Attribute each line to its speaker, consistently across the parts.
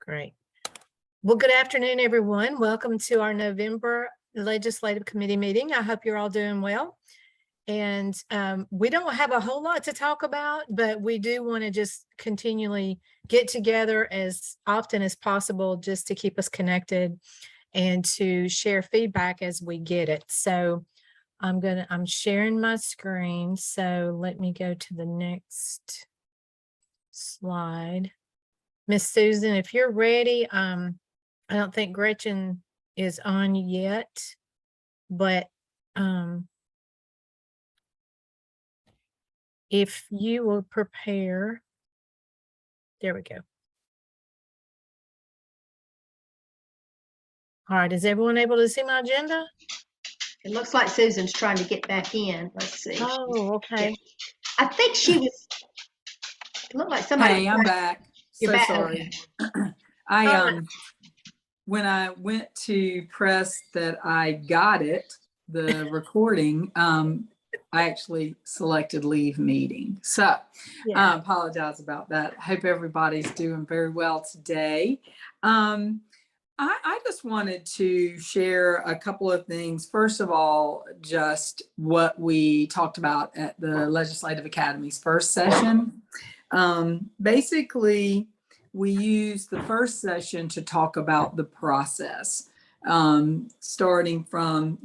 Speaker 1: Great. Well, good afternoon, everyone. Welcome to our November Legislative Committee meeting. I hope you're all doing well. And we don't have a whole lot to talk about, but we do want to just continually get together as often as possible just to keep us connected and to share feedback as we get it. So I'm sharing my screen. So let me go to the next slide. Miss Susan, if you're ready, I don't think Gretchen is on yet, but if you will prepare, there we go. All right, is everyone able to see my agenda?
Speaker 2: It looks like Susan's trying to get back in. Let's see.
Speaker 1: Oh, okay.
Speaker 2: Yeah. I think she was, it looked like somebody.
Speaker 3: Hey, I'm back.
Speaker 2: You're
Speaker 3: So
Speaker 2: back.
Speaker 3: sorry.
Speaker 2: Okay.
Speaker 3: When I went to press that I got it, the recording, I actually selected leave meeting. So
Speaker 1: Yeah.
Speaker 3: I apologize about that. I hope everybody's doing very well today. I just wanted to share a couple of things. First of all, just what we talked about at the Legislative Academy's first session. Basically, we used the first session to talk about the process, starting from,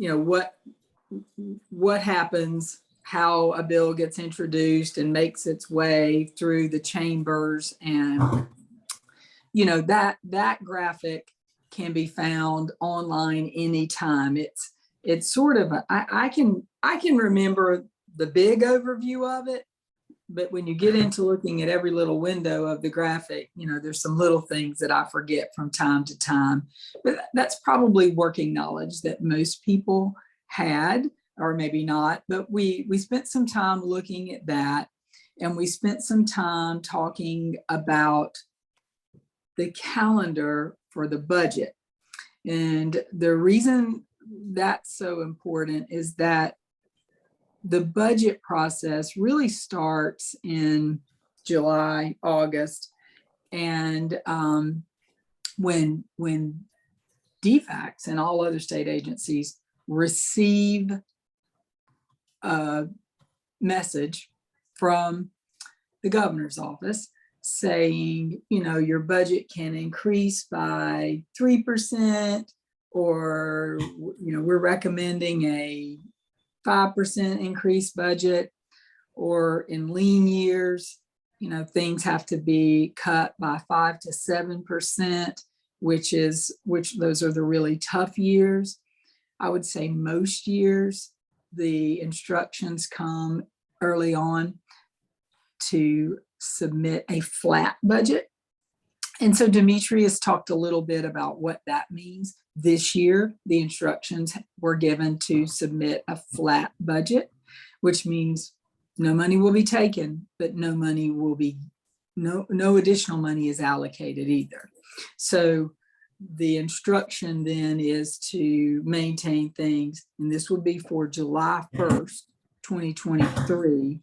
Speaker 3: what happens, how a bill gets introduced and makes its way through the chambers. And, that graphic can be found online anytime. It's sort of, I can remember the big overview of it, but when you get into looking at every little window of the graphic, there's some little things that I forget from time to time. But that's probably working knowledge that most people had, or maybe not. But we spent some time looking at that, and we spent some time talking about the calendar for the budget. And the reason that's so important is that the budget process really starts in July, August, and when DFACs and all other state agencies receive a message from the governor's office saying, your budget can increase by 3%, or, we're recommending a 5% increased budget, or in lean years, things have to be cut by 5 to 7%, which those are the really tough years. I would say most years, the instructions come early on to submit a flat budget. And so Demetrius talked a little bit about what that means. This year, the instructions were given to submit a flat budget, which means no money will be taken, but no additional money is allocated either. So the instruction then is to maintain things, and this would be for July 1st, 2023,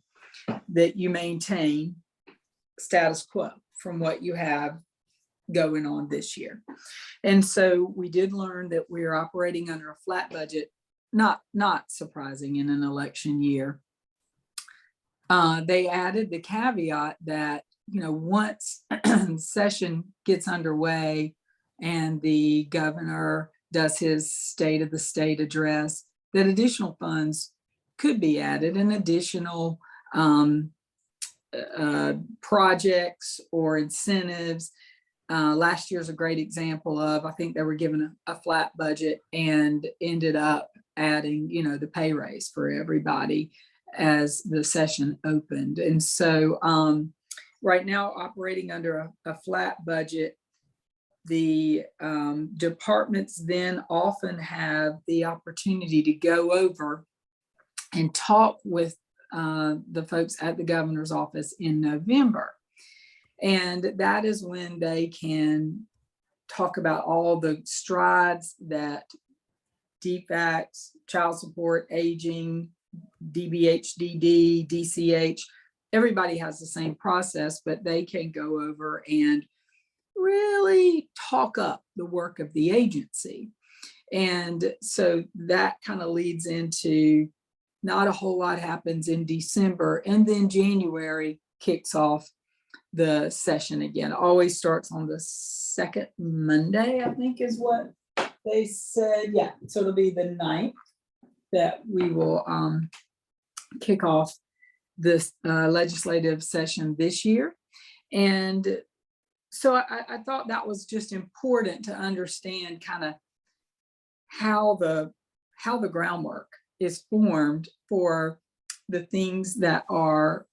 Speaker 3: that you maintain status quo from what you have going on this year. And so we did learn that we're operating under a flat budget, not surprising in an election year. They added the caveat that, once session gets underway and the governor does his state of the state address, that additional funds could be added, and additional projects or incentives. Last year's a great example of, I think they were given a flat budget and ended up adding, the pay raise for everybody as the session opened. And so right now, operating under a flat budget, the departments then often have the opportunity to go over and talk with the folks at the governor's office in November. And that is when they can talk about all the strides that DFACs, child support, aging, DBHDD, DCH, everybody has the same process, but they can go over and really talk up the work of the agency. And so that kind of leads into not a whole lot happens in December, and then January kicks off the session again. It always starts on the second Monday, I think is what they said. Yeah, so it'll be the 9th that we will kick off this legislative session this year. And so I thought that was just important to understand kind of how the groundwork is formed for the things that are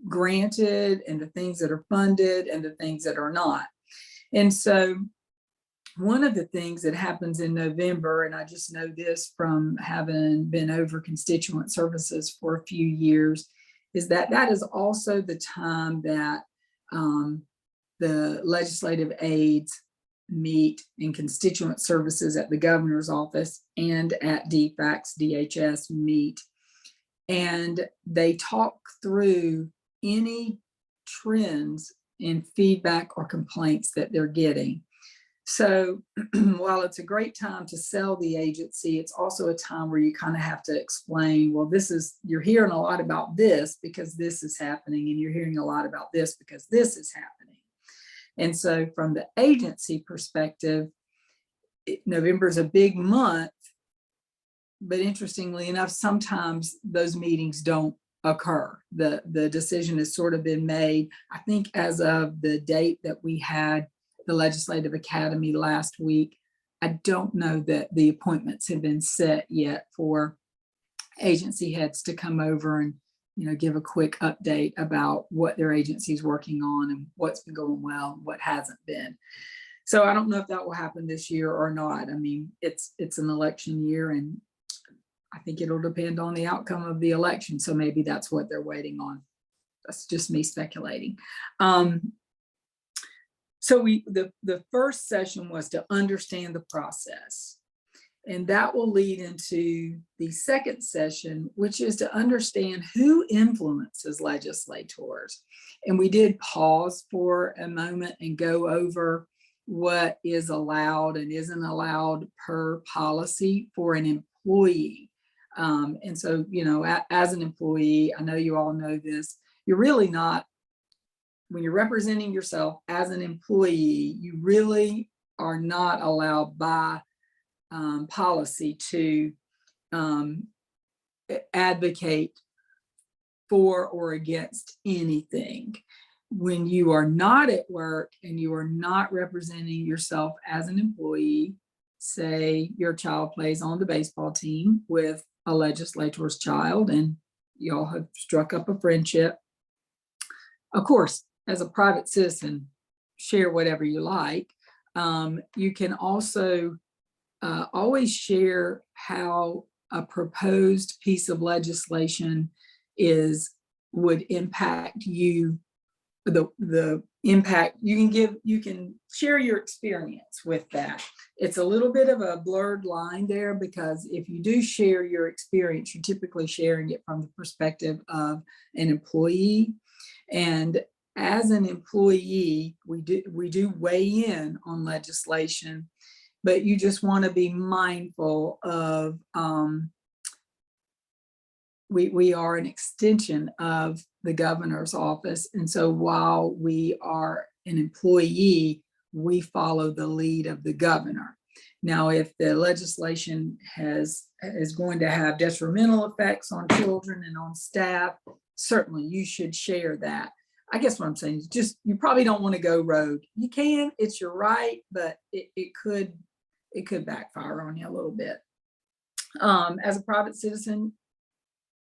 Speaker 3: granted and the things that are funded and the things that are not. And so one of the things that happens in November, and I just know this from having been over constituent services for a few years, is that that is also the time that the legislative aides meet in constituent services at the governor's office and at DFACS, DHS meet. And they talk through any trends in feedback or complaints that they're getting. So while it's a great time to sell the agency, it's also a time where you kind of have to explain, well, you're hearing a lot about this because this is happening, and you're hearing a lot about this because this is happening. And so from the agency perspective, November is a big month, but interestingly enough, sometimes those meetings don't occur. The decision has sort of been made. I think as of the date that we had the Legislative Academy last week, I don't know that the appointments have been set yet for agency heads to come over and give a quick update about what their agency is working on and what's been going well and what hasn't been. So I don't know if that will happen this year or not. I mean, it's an election year, and I think it'll depend on the outcome of the election. So maybe that's what they're waiting on. That's just me speculating. So the first session was to understand the process. And that will lead into the second session, which is to understand who influences legislators. And we did pause for a moment and go over what is allowed and isn't allowed per policy for an employee. And so, as an employee, I know you all know this, you're really not, when you're representing yourself as an employee, you really are not allowed by policy to advocate for or against anything. When you are not at work and you are not representing yourself as an employee, say your child plays on the baseball team with a legislator's child and y'all have struck up a friendship. Of course, as a private citizen, share whatever you like. You can also always share how a proposed piece of legislation would impact you, the impact you can share your experience with that. It's a little bit of a blurred line there, because if you do share your experience, you're typically sharing it from the perspective of an employee. And as an employee, we do weigh in on legislation, but you just want to be mindful of we are an extension of the governor's office. And so while we are an employee, we follow the lead of the governor. Now, if the legislation is going to have detrimental effects on children and on staff, certainly you should share that. I guess what I'm saying is just, you probably don't want to go rogue. You can, it's your right, but it could backfire on you a little bit. As a private citizen,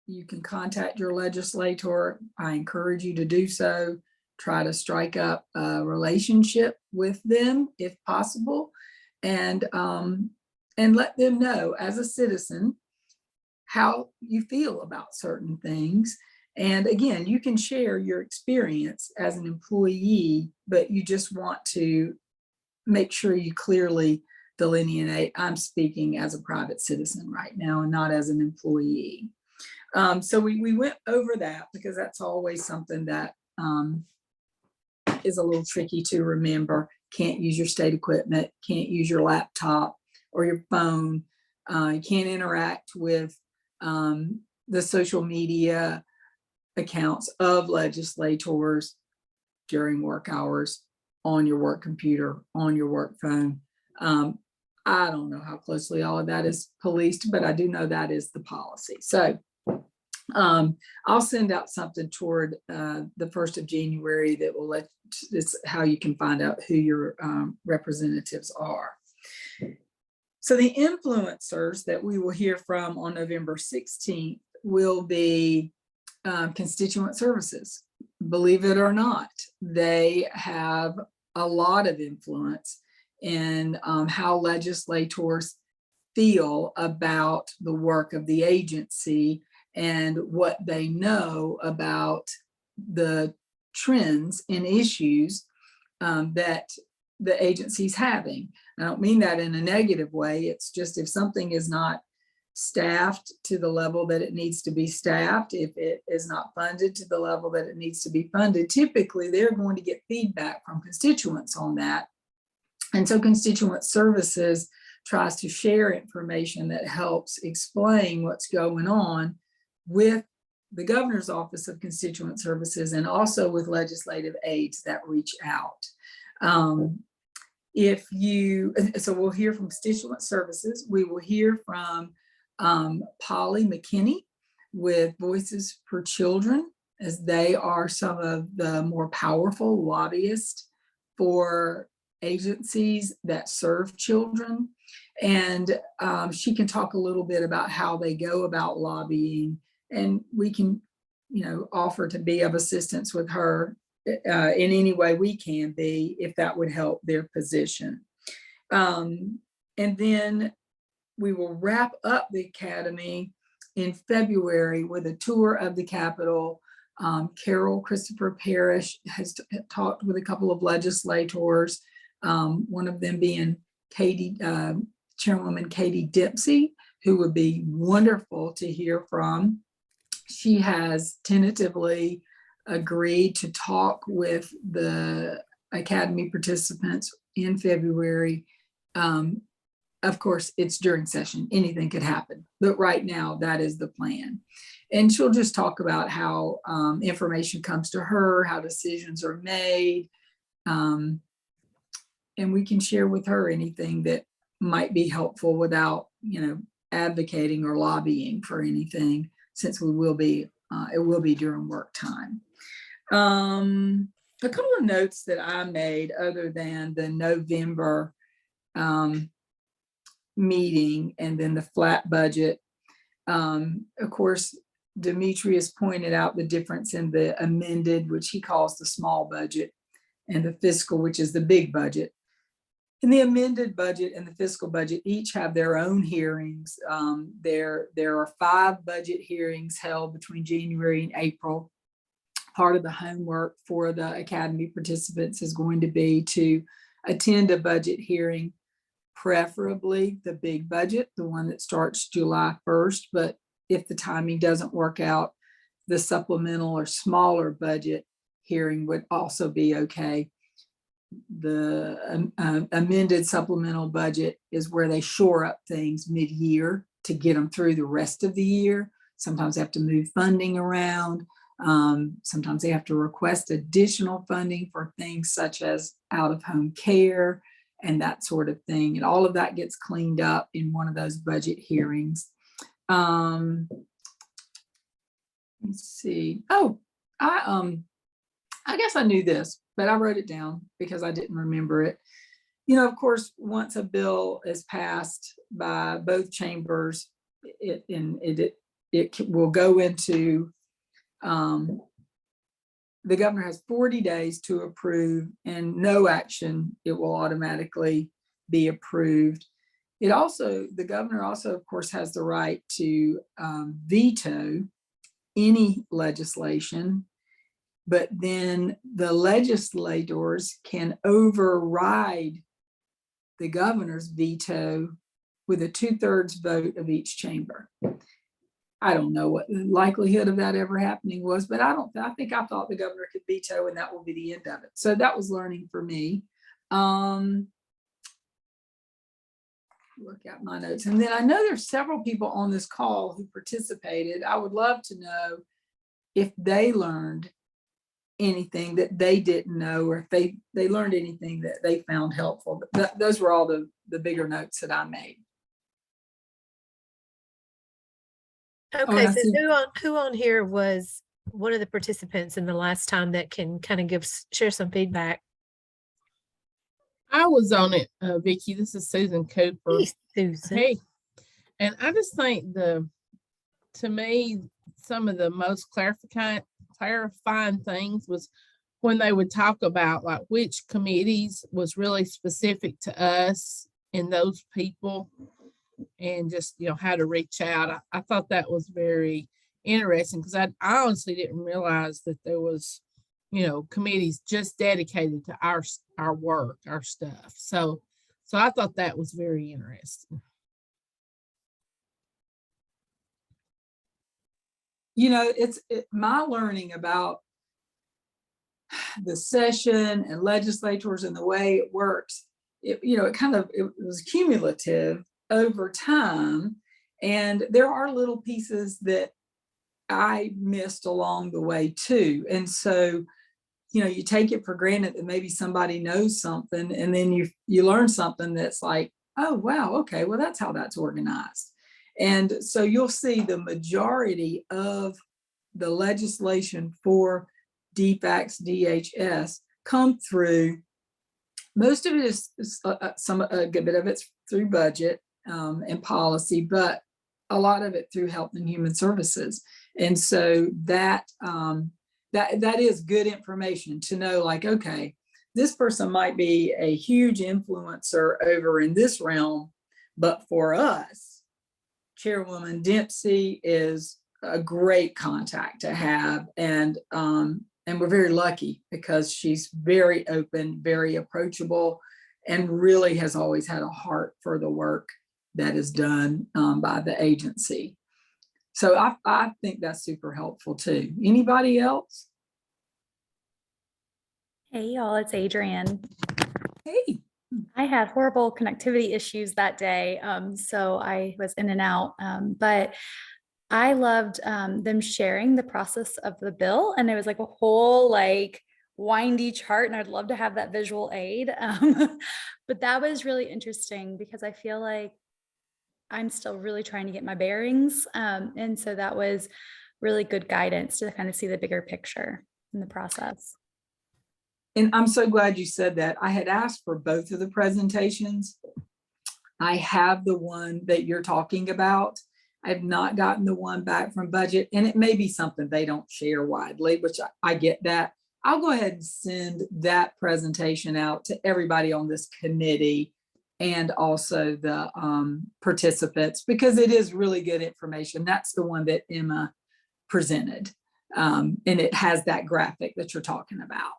Speaker 3: you can contact your legislator. I encourage you to do so. Try to strike up a relationship with them if possible, and let them know as a citizen how you feel about certain things. And again, you can share your experience as an employee, but you just want to make sure you clearly delineate, I'm speaking as a private citizen right now and not as an employee. So we went over that because that's always something that is a little tricky to remember. Can't use your state equipment, can't use your laptop or your phone. You can't interact with the social media accounts of legislators during work hours, on your work computer, on your work phone. I don't know how closely all of that is policed, but I do know that is the policy. So I'll send out something toward the 1st of January that will let, it's how you can find out who your representatives are. So the influencers that we will hear from on November 16th will be constituent services. Believe it or not, they have a lot of influence in how legislators feel about the work of the agency and what they know about the trends and issues that the agency's having. I don't mean that in a negative way. It's just if something is not staffed to the level that it needs to be staffed, if it is not funded to the level that it needs to be funded, typically they're going to get feedback from constituents on that. And so constituent services tries to share information that helps explain what's going on with the governor's office of constituent services and also with legislative aides that reach out. So we'll hear from constituent services. We will hear from Polly McKinney with Voices for Children, as they are some of the more powerful lobbyists for agencies that serve children. And she can talk a little bit about how they go about lobbying, and we can, offer to be of assistance with her in any way we can be, if that would help their position. And then we will wrap up the Academy in February with a tour of the Capitol. Carol Christopher Parrish has talked with a couple of legislators, one of them being Chairwoman Katie Dempsey, who would be wonderful to hear from. She has tentatively agreed to talk with the Academy participants in February. Of course, it's during session, anything could happen, but right now that is the plan. And she'll just talk about how information comes to her, how decisions are made, and we can share with her anything that might be helpful without, advocating or lobbying for anything, since we will be, it will be during work time. A couple of notes that I made other than the November meeting and then the flat budget. Of course, Demetrius pointed out the difference in the amended, which he calls the small budget, and the fiscal, which is the big budget. And the amended budget and the fiscal budget each have their own hearings. There are 5 budget hearings held between January and April. Part of the homework for the Academy participants is going to be to attend a budget hearing, preferably the big budget, the one that starts July 1st. But if the timing doesn't work out, the supplemental or smaller budget hearing would also be okay. The amended supplemental budget is where they shore up things mid-year to get them through the rest of the year. Sometimes they have to move funding around. Sometimes they have to request additional funding for things such as out-of-home care and that sort of thing. And all of that gets cleaned up in one of those budget hearings. Let's see. Oh, I guess I knew this, but I wrote it down because I didn't remember it. Of course, once a bill is passed by both chambers, it will go into, the governor has 40 days to approve, and no action, it will automatically be approved. The governor also, of course, has the right to veto any legislation, but then the legislators can override the governor's veto with a 2/3 vote of each chamber. I don't know what the likelihood of that ever happening was, but I thought the governor could veto and that will be the end of it. So that was learning for me. Look at my notes. And then I know there's several people on this call who participated. I would love to know if they learned anything that they didn't know, or if they learned anything that they found helpful. Those were all the bigger notes that I made.
Speaker 1: Okay, so who on here was one of the participants in the last time that can kind of share some feedback?
Speaker 4: I was on it, Vicki. This is Susan Cooper.
Speaker 1: Hey, Susan.
Speaker 4: Hey, and I just think to me, some of the most clarifying things was when they would talk about like which committees was really specific to us and those people, and just, how to reach out. I thought that was very interesting, because I honestly didn't realize that there was, committees just dedicated to our work, our stuff. So I thought that was very interesting.
Speaker 3: It's my learning about the session and legislatures and the way it works. It was cumulative over time. And there are little pieces that I missed along the way too. And so, you take it for granted that maybe somebody knows something, and then you learn something that's like, oh, wow, okay, well, that's how that's organized. And so you'll see the majority of the legislation for DFACS, DHS come through. Most of it is a good bit of it's through budget and policy, but a lot of it through Health and Human Services. And so that is good information to know, like, okay, this person might be a huge influencer over in this realm, but for us, Chairwoman Dempsey is a great contact to have. And we're very lucky because she's very open, very approachable, and really has always had a heart for the work that is done by the agency. So I think that's super helpful too. Anybody else?
Speaker 5: Hey y'all, it's Adrienne.
Speaker 3: Hey.
Speaker 5: I had horrible connectivity issues that day, so I was in and out, but I loved them sharing the process of the bill, and it was like a whole windy chart, and I'd love to have that visual aid. But that was really interesting because I feel like I'm still really trying to get my bearings. And so that was really good guidance to kind of see the bigger picture in the process.
Speaker 3: And I'm so glad you said that. I had asked for both of the presentations. I have the one that you're talking about. I've not gotten the one back from budget, and it may be something they don't share widely, which I get that. I'll go ahead and send that presentation out to everybody on this committee and also the participants, because it is really good information. That's the one that Emma presented, and it has that graphic that you're talking about.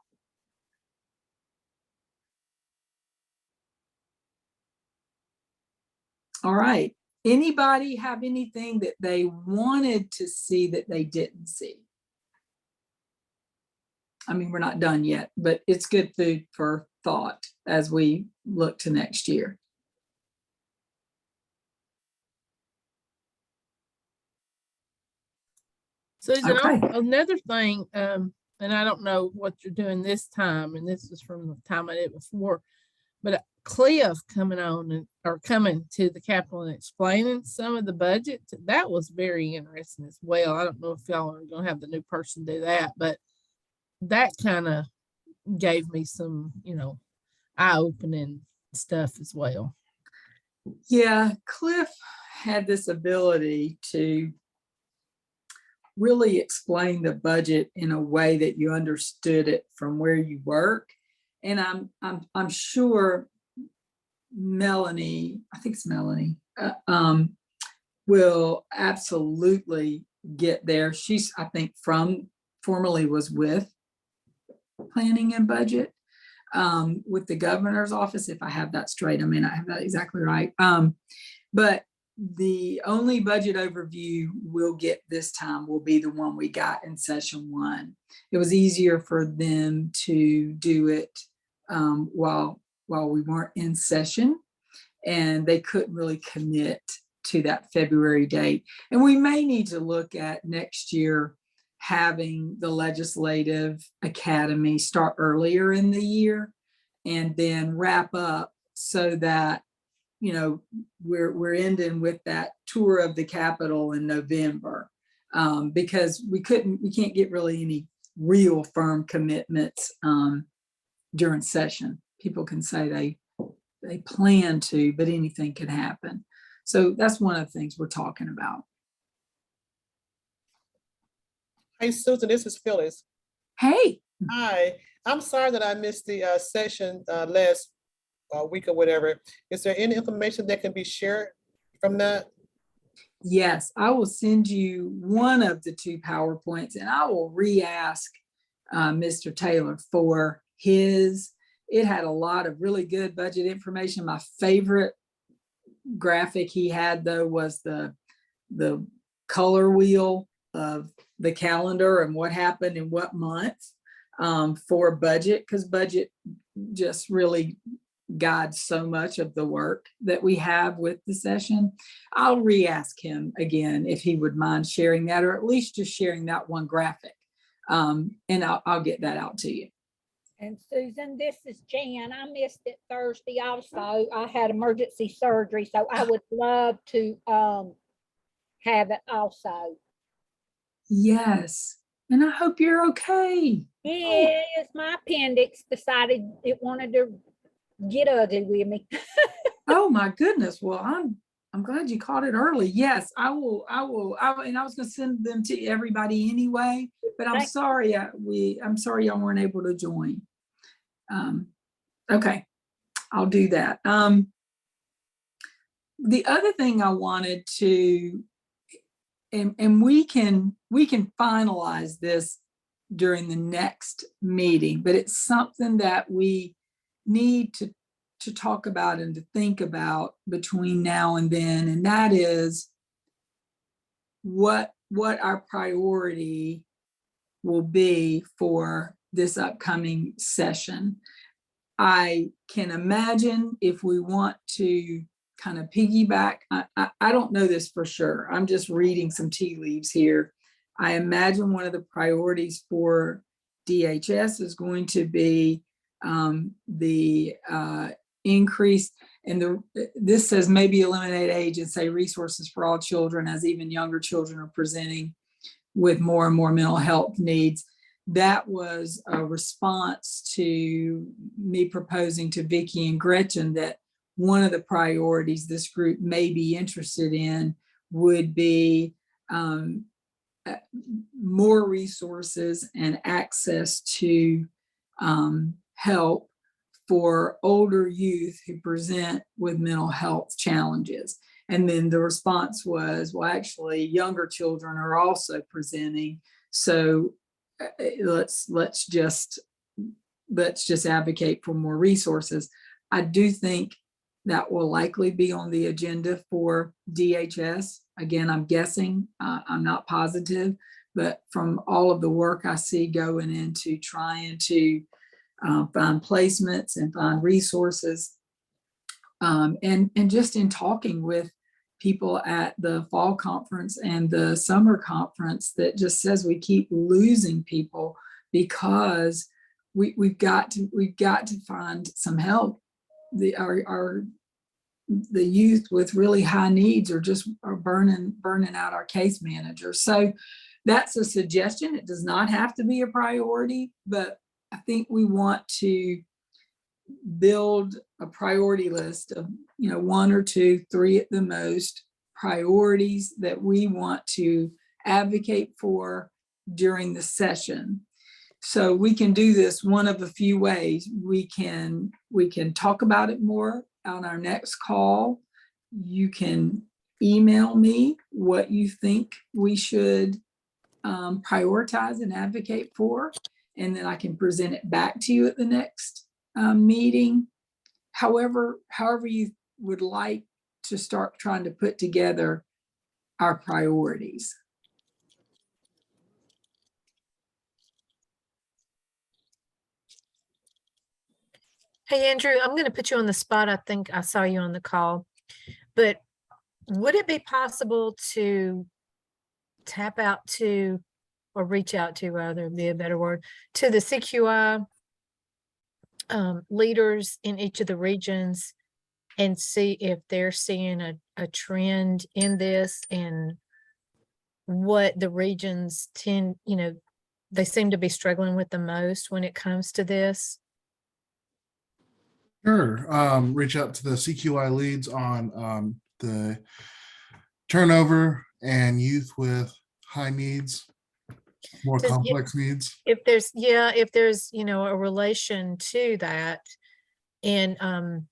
Speaker 3: All right. Anybody have anything that they wanted to see that they didn't see? I mean, we're not done yet, but it's good food for thought as we look to next year.
Speaker 4: Susan,
Speaker 3: Okay.
Speaker 4: another thing, and I don't know what you're doing this time, and this is from the time I did before, but Cliff coming to the Capitol and explaining some of the budget, that was very interesting as well. I don't know if y'all are going to have the new person do that, but that kind of gave me some, eye-opening stuff as well.
Speaker 3: Yeah, Cliff had this ability to really explain the budget in a way that you understood it from where you work. And I'm sure Melanie, I think it's Melanie, will absolutely get there. She's, I think, formerly was with planning and budget with the governor's office, if I have that straight. I may not have that exactly right. But the only budget overview we'll get this time will be the one we got in session 1. It was easier for them to do it while we weren't in session, and they couldn't really commit to that February date. And we may need to look at next year having the Legislative Academy start earlier in the year and then wrap up so that, you know, we're ending with that tour of the Capitol in November, because we can't get really any real firm commitments during session. People can say they plan to, but anything could happen. So that's one of the things we're talking about.
Speaker 6: Hey, Susan, this is Phyllis.
Speaker 3: Hey.
Speaker 6: Hi, I'm sorry that I missed the session last week or whatever. Is there any information that can be shared from that?
Speaker 3: Yes, I will send you one of the 2 PowerPoints, and I will re-ask Mr. Taylor for his. It had a lot of really good budget information. My favorite graphic he had, though, was the color wheel of the calendar and what happened in what month for budget, because budget just really guides so much of the work that we have with the session. I'll re-ask him again if he would mind sharing that, or at least just sharing that one graphic. And I'll get that out to you.
Speaker 7: And Susan, this is Jan. I missed it Thursday also. I had emergency surgery, so I would love to have it also.
Speaker 3: Yes, and I hope you're okay.
Speaker 7: Yes, my appendix decided it wanted to get ugly with me.
Speaker 3: Oh my goodness. Well, I'm glad you caught it early. Yes, I will, and I was going to send them to everybody anyway, but I'm sorry I'm sorry y'all weren't able to join. Okay, I'll do that. The other thing I wanted to, and we can finalize this during the next meeting, but it's something that we need to talk about and to think about between now and then, and that is what our priority will be for this upcoming session. I can imagine if we want to kind of piggyback, I don't know this for sure. I'm just reading some tea leaves here. I imagine one of the priorities for DHS is going to be the increase in this says maybe eliminate age and say resources for all children, as even younger children are presenting with more and more mental health needs. That was a response to me proposing to Vicki and Gretchen that one of the priorities this group may be interested in would be more resources and access to help for older youth who present with mental health challenges. And then the response was, well, actually, younger children are also presenting. So let's just advocate for more resources. I do think that will likely be on the agenda for DHS. Again, I'm guessing, I'm not positive, but from all of the work I see going into trying to find placements and find resources, and just in talking with people at the fall conference and the summer conference, that just says we keep losing people because we've got to find some help. The youth with really high needs are burning out our case managers. So that's a suggestion. It does not have to be a priority, but I think we want to build a priority list of, 1 or 2, 3 at the most priorities that we want to advocate for during the session. So we can do this one of a few ways. We can talk about it more on our next call. You can email me what you think we should prioritize and advocate for, and then I can present it back to you at the next meeting. However you would like to start trying to put together our priorities.
Speaker 1: Hey, Andrew, I'm going to put you on the spot. I think I saw you on the call, but would it be possible to tap out to, or reach out to, rather be a better word, to the CQI leaders in each of the regions and see if they're seeing a trend in this and what the regions tend, they seem to be struggling with the most when it comes to this?
Speaker 8: Sure. Reach out to the CQI leads on the turnover and youth with high needs, more
Speaker 1: Does- yeah,
Speaker 8: complex needs.
Speaker 1: If there's, a relation to that and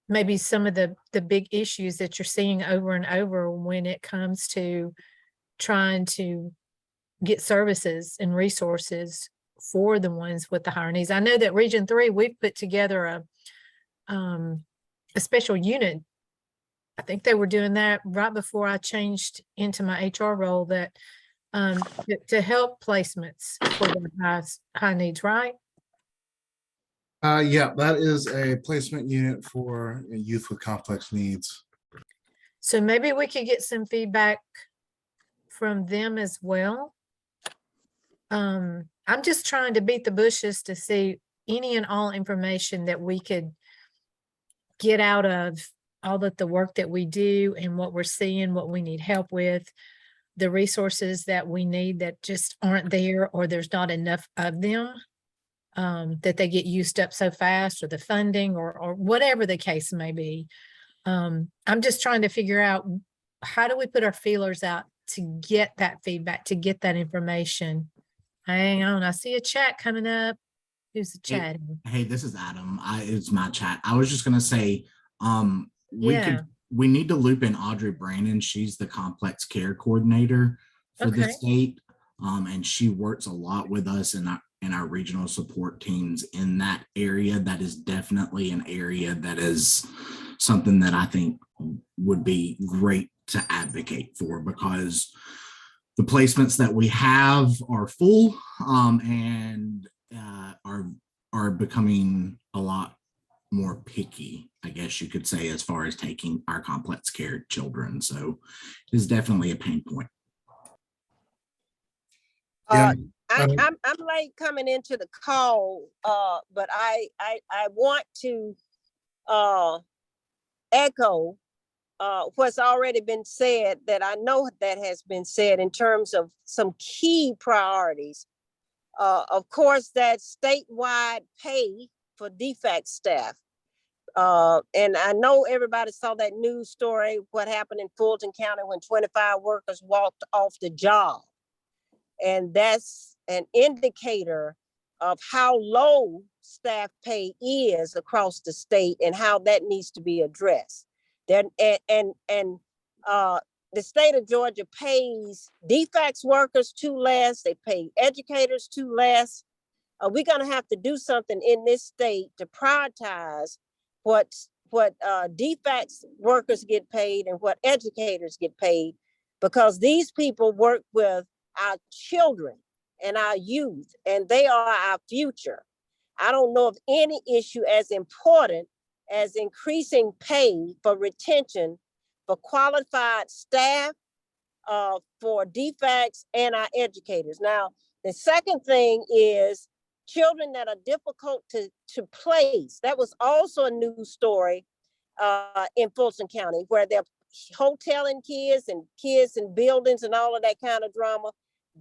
Speaker 1: maybe some of the big issues that you're seeing over and over when it comes to trying to get services and resources for the ones with the higher needs. I know that Region 3, we've put together a special unit. I think they were doing that right before I changed into my HR role, that to help placements for the high needs, right?
Speaker 8: Yeah, that is a placement unit for youth with complex needs.
Speaker 1: So maybe we could get some feedback from them as well. I'm just trying to beat the bushes to see any and all information that we could get out of all of the work that we do and what we're seeing, what we need help with, the resources that we need that just aren't there, or there's not enough of them, that they get used up so fast, or the funding, or whatever the case may be. I'm just trying to figure out, how do we put our feelers out to get that feedback, to get that information? Hang on, I see a chat coming up. Who's the
Speaker 9: Hey,
Speaker 1: chat?
Speaker 9: hey, this is Adam. It's my chat. I was just gonna say,
Speaker 1: Yeah.
Speaker 9: we need to loop in Audrey Brandon. She's the complex care coordinator for the
Speaker 1: Okay.
Speaker 9: state. And she works a lot with us in our regional support teams in that area. That is definitely an area that is something that I think would be great to advocate for, because the placements that we have are full, and are becoming a lot more picky, I guess you could say, as far as taking our complex care children. So it's definitely a pain point.
Speaker 8: Yeah.
Speaker 10: I'm late coming into the call, but I want to echo what's already been said, that I know that has been said in terms of some key priorities. Of course, that statewide pay for DFAC staff. And I know everybody saw that news story, what happened in Fulton County when 25 workers walked off the job. And that's an indicator of how low staff pay is across the state and how that needs to be addressed. The state of Georgia pays DFACS workers too less. They pay educators too less. We're going to have to do something in this state to prioritize what DFACS workers get paid and what educators get paid, because these people work with our children and our youth, and they are our future. I don't know of any issue as important as increasing pay for retention for qualified staff, for DFACS and our educators. Now, the second thing is children that are difficult to place. That was also a news story in Fulton County, where they're hoteling kids in buildings and all of that kind of drama.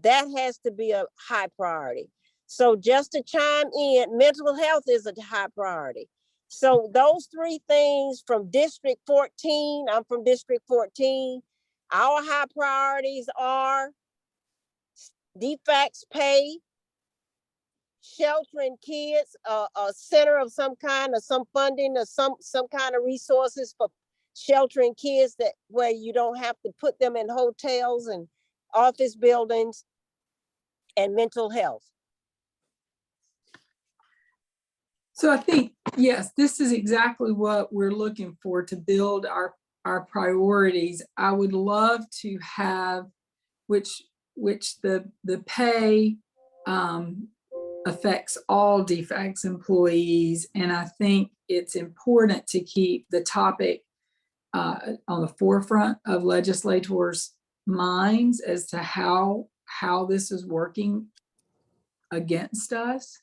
Speaker 10: That has to be a high priority. So just to chime in, mental health is a high priority. So those three things from District 14, I'm from District 14, our high priorities are DFACS pay, sheltering kids, a center of some kind, or some funding, or some kind of resources for sheltering kids, that where you don't have to put them in hotels and office buildings, and mental health.
Speaker 3: So I think, yes, this is exactly what we're looking for, to build our our priorities, I would love to have, which the pay affects all DFACS employees. And I think it's important to keep the topic on the forefront of legislators' minds as to how this is working against us.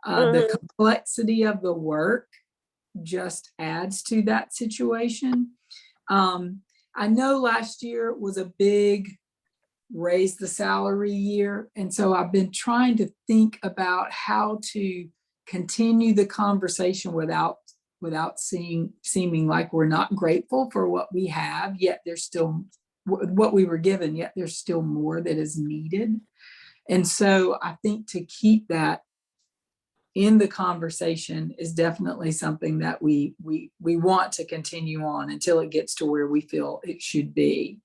Speaker 3: The complexity of the work just adds to that situation. I know last year was a big raise the salary year. And so I've been trying to think about how to continue the conversation without seeming like we're not grateful for what we have, yet there's still what we were given, yet there's still more that is needed. And so I think to keep that in the conversation is definitely something that we want to continue on until it gets to where we feel it should be.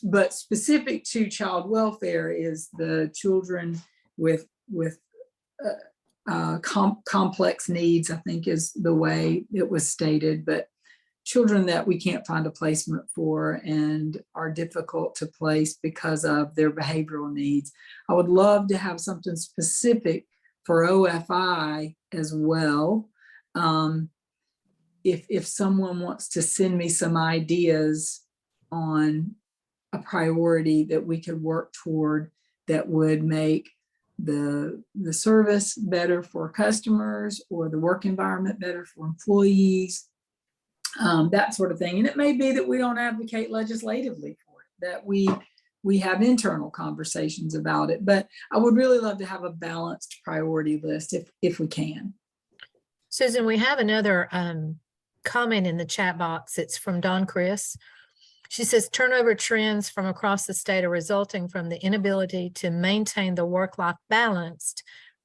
Speaker 3: But specific to child welfare is the children with complex needs, I think is the way it was stated, but children that we can't find a placement for and are difficult to place because of their behavioral needs. I would love to have something specific for OFI as well. If someone wants to send me some ideas on a priority that we could work toward that would make the service better for customers or the work environment better for employees, that sort of thing. And it may be that we don't advocate legislatively for it, that we have internal conversations about it, but I would really love to have a balanced priority list if we can.
Speaker 1: Susan, we have another comment in the chat box. It's from Dawn Chris. She says turnover trends from across the state are resulting from the inability to maintain the work-life balance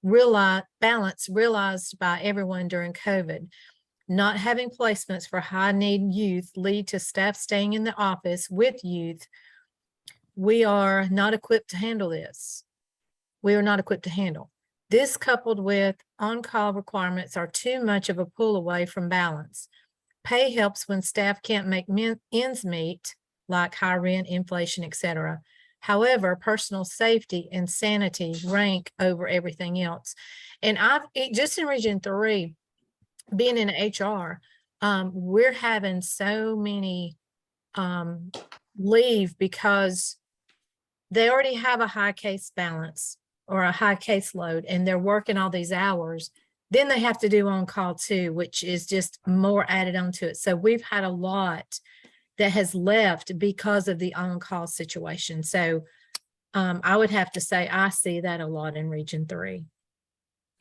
Speaker 1: realized by everyone during COVID. Not having placements for high-need youth lead to staff staying in the office with youth. We are not equipped to handle this. We are not equipped to handle. This coupled with on-call requirements are too much of a pull away from balance. Pay helps when staff can't make ends meet, like high rent, inflation, etc. However, personal safety and sanity rank over everything else. And just in Region 3, being in HR, we're having so many leave because they already have a high case balance or a high caseload and they're working all these hours. Then they have to do on call too, which is just more added onto it. So we've had a lot that has left because of the on-call situation. So I would have to say I see that a lot in Region 3.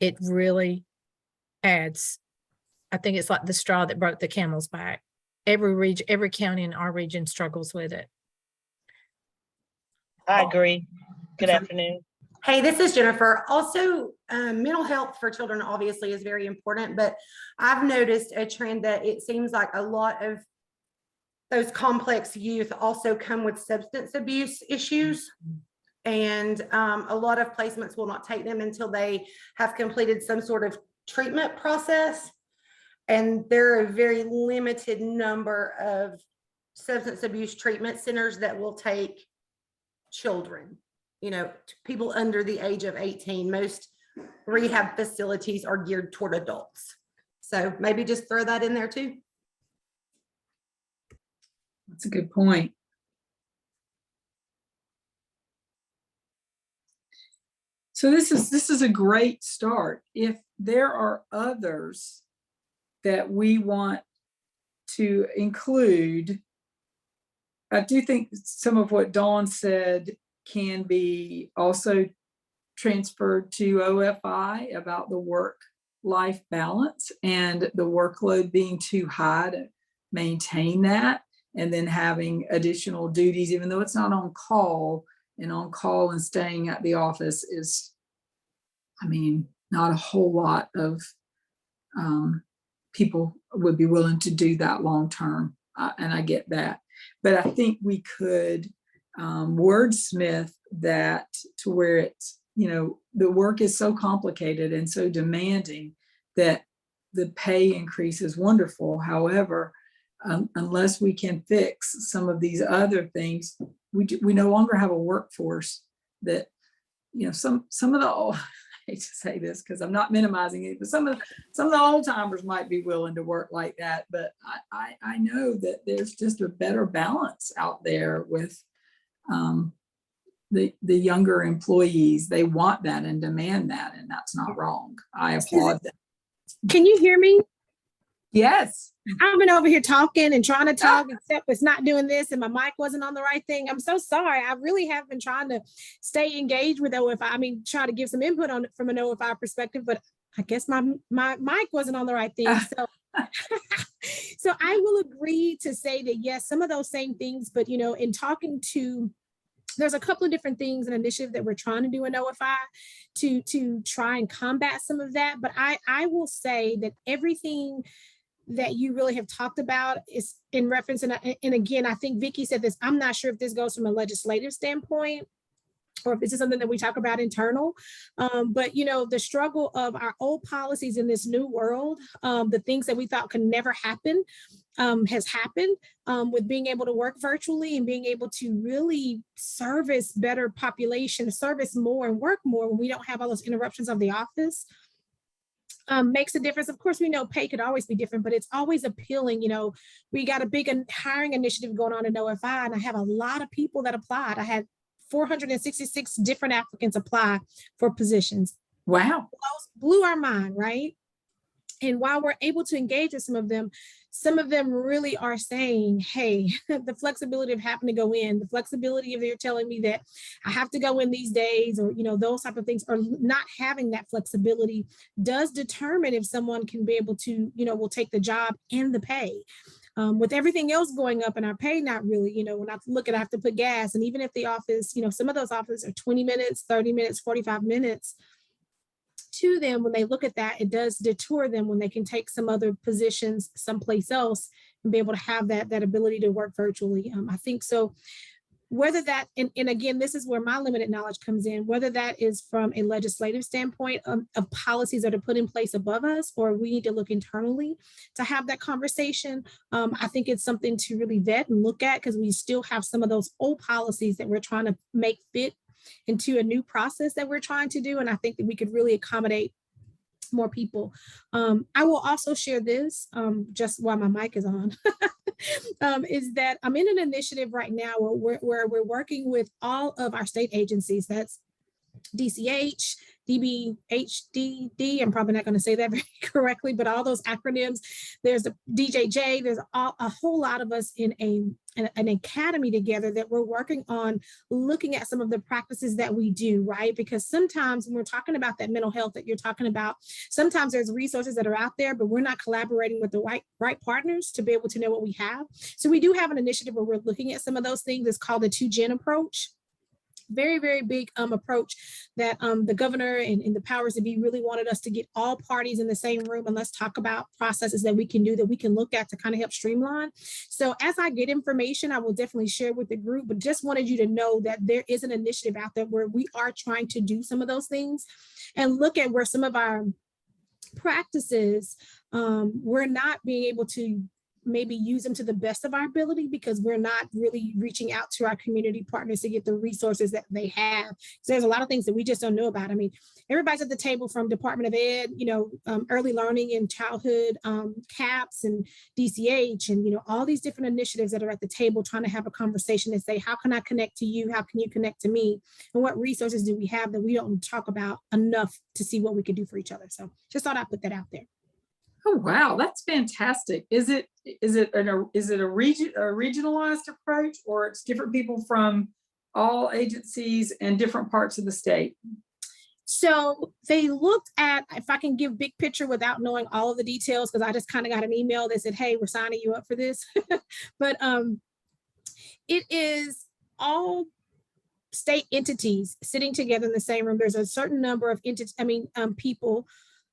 Speaker 1: It really adds. I think it's like the straw that broke the camel's back. Every region, every county in our region struggles with it.
Speaker 11: I agree. Good afternoon.
Speaker 2: Hey, this is Jennifer. Also, mental health for children obviously is very important, but I've noticed a trend that it seems like a lot of those complex youth also come with substance abuse issues. And a lot of placements will not take them until they have completed some sort of treatment process. And there are a very limited number of substance abuse treatment centers that will take children, people under the age of 18. Most rehab facilities are geared toward adults. So maybe just throw that in there too.
Speaker 3: That's a good point. So this is a great start. If there are others that we want to include, I do think some of what Dawn said can be also transferred to OFI about the work-life balance and the workload being too high to maintain that, and then having additional duties, even though it's not on call, and staying at the office is, not a whole lot of people would be willing to do that long-term, and I get that. But I think we could wordsmith that to where it's, the work is so complicated and so demanding that the pay increase is wonderful. However, unless we can fix some of these other things, we no longer have a workforce that, some of the old, I hate to say this because I'm not minimizing it, but some of the old timers might be willing to work like that. But I know that there's just a better balance out there with the younger employees. They want that and demand that, and that's not wrong. I applaud that.
Speaker 12: Can you hear me?
Speaker 3: Yes.
Speaker 12: I've been over here talking and trying to talk, except it's not doing this, and my mic wasn't on the right thing. I'm so sorry. I really have been trying to stay engaged with OFI. I mean, try to give some input on it from an OFI perspective, but I guess my mic wasn't on the right thing. So, so I will agree to say that yes, some of those same things, but in talking to, there's a couple of different things and initiatives that we're trying to do in OFI to try and combat some of that. But I will say that everything that you really have talked about is in reference, and again, I think Vicki said this, I'm not sure if this goes from a legislative standpoint or if this is something that we talk about internal, but the struggle of our old policies in this new world, the things that we thought could never happen, has happened with being able to work virtually and being able to really service better population, service more and work more when we don't have all those interruptions of the office. Makes a difference. Of course, we know pay could always be different, but it's always appealing. We got a big hiring initiative going on in OFI, and I have a lot of people that applied. I had 466 different applicants apply for positions.
Speaker 3: Wow.
Speaker 12: Blew our mind, right? And while we're able to engage with some of them really are saying, hey, the flexibility of having to go in, the flexibility of they're telling me that I have to go in these days, or, those type of things, or not having that flexibility does determine if someone can be able to, will take the job and the pay. With everything else going up and our pay, not really, when I look at, I have to put gas. And even if the office, some of those offices are 20 minutes, 30 minutes, 45 minutes, to them, when they look at that, it does deter them when they can take some other positions someplace else and be able to have that ability to work virtually. I think so. Whether that, and again, this is where my limited knowledge comes in, whether that is from a legislative standpoint of policies that are put in place above us, or we need to look internally to have that conversation. I think it's something to really vet and look at, because we still have some of those old policies that we're trying to make fit into a new process that we're trying to do. And I think that we could really accommodate more people. I will also share this, just while my mic is on, is that I'm in an initiative right now where we're working with all of our state agencies. That's DCH, DBHDD, I'm probably not going to say that very correctly, but all those acronyms. There's a DJJ, there's a whole lot of us in an academy together that we're working on looking at some of the practices that we do, right? Because sometimes when we're talking about that mental health that you're talking about, sometimes there's resources that are out there, but we're not collaborating with the right partners to be able to know what we have. So we do have an initiative where we're looking at some of those things. It's called the 2Gen approach. Very, very big approach that the governor and the powers that be really wanted us to get all parties in the same room and let's talk about processes that we can do, that we can look at to kind of help streamline. So as I get information, I will definitely share with the group, but just wanted you to know that there is an initiative out there where we are trying to do some of those things and look at where some of our practices, we're not being able to maybe use them to the best of our ability because we're not really reaching out to our community partners to get the resources that they have. So there's a lot of things that we just don't know about. I mean, everybody's at the table from Department of Ed, early learning and childhood, CAPS and DCH, and, all these different initiatives that are at the table trying to have a conversation and say, how can I connect to you? How can you connect to me? And what resources do we have that we don't talk about enough to see what we could do for each other? So just thought I'd put that out there.
Speaker 3: Oh, wow, that's fantastic. Is it a regionalized approach, or it's different people from all agencies and different parts of the state?
Speaker 12: So they looked at, if I can give big picture without knowing all of the details, because I just kind of got an email that said, hey, we're signing you up for this. But it is all state entities sitting together in the same room. There's a certain number of people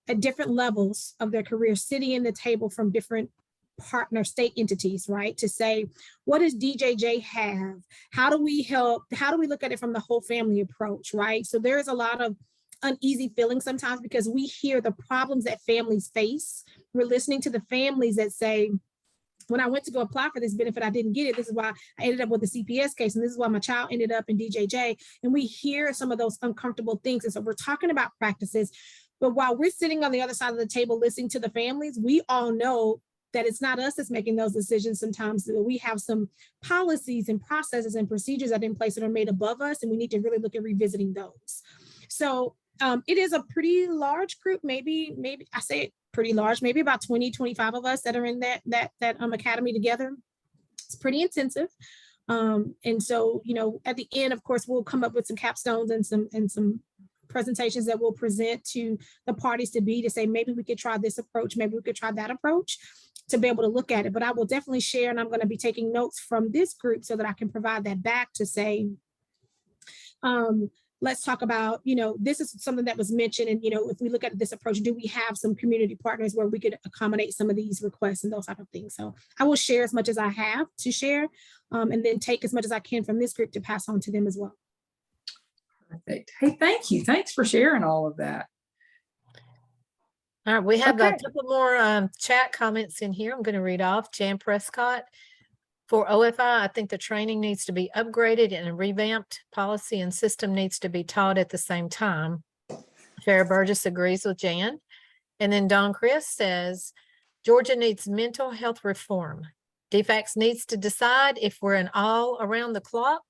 Speaker 12: at different levels of their career sitting in the table from different partner state entities, right? To say, what does DJJ have? How do we help? How do we look at it from the whole family approach, right? So there's a lot of uneasy feelings sometimes because we hear the problems that families face. We're listening to the families that say, when I went to go apply for this benefit, I didn't get it. This is why I ended up with the CPS case. And this is why my child ended up in DJJ. And we hear some of those uncomfortable things. And so we're talking about practices. But while we're sitting on the other side of the table listening to the families, we all know that it's not us that's making those decisions sometimes. We have some policies and processes and procedures that are in place that are made above us, and we need to really look at revisiting those. So it is a pretty large group, maybe I say it pretty large, maybe about 20, 25 of us that are in that academy together. It's pretty intensive. And so, you know, at the end, of course, we'll come up with some capstones and some presentations that we'll present to the parties to say, maybe we could try this approach, maybe we could try that approach, to be able to look at it. But I will definitely share, and I'm going to be taking notes from this group so that I can provide that back to say, let's talk about, you know, this is something that was mentioned. And, you know, if we look at this approach, do we have some community partners where we could accommodate some of these requests and those type of things? So I will share as much as I have to share, and then take as much as I can from this group to pass on to them as well.
Speaker 3: Perfect. Hey, thank you. Thanks for sharing all of that.
Speaker 1: All right, we have a
Speaker 3: Okay.
Speaker 1: couple more chat comments in here. I'm going to read off. Jan Prescott. For OFI, I think the training needs to be upgraded and a revamped policy and system needs to be taught at the same time. Farrah Burgess agrees with Jan. And then Don Chris says, Georgia needs mental health reform. DFACS needs to decide if we're an all around the clock,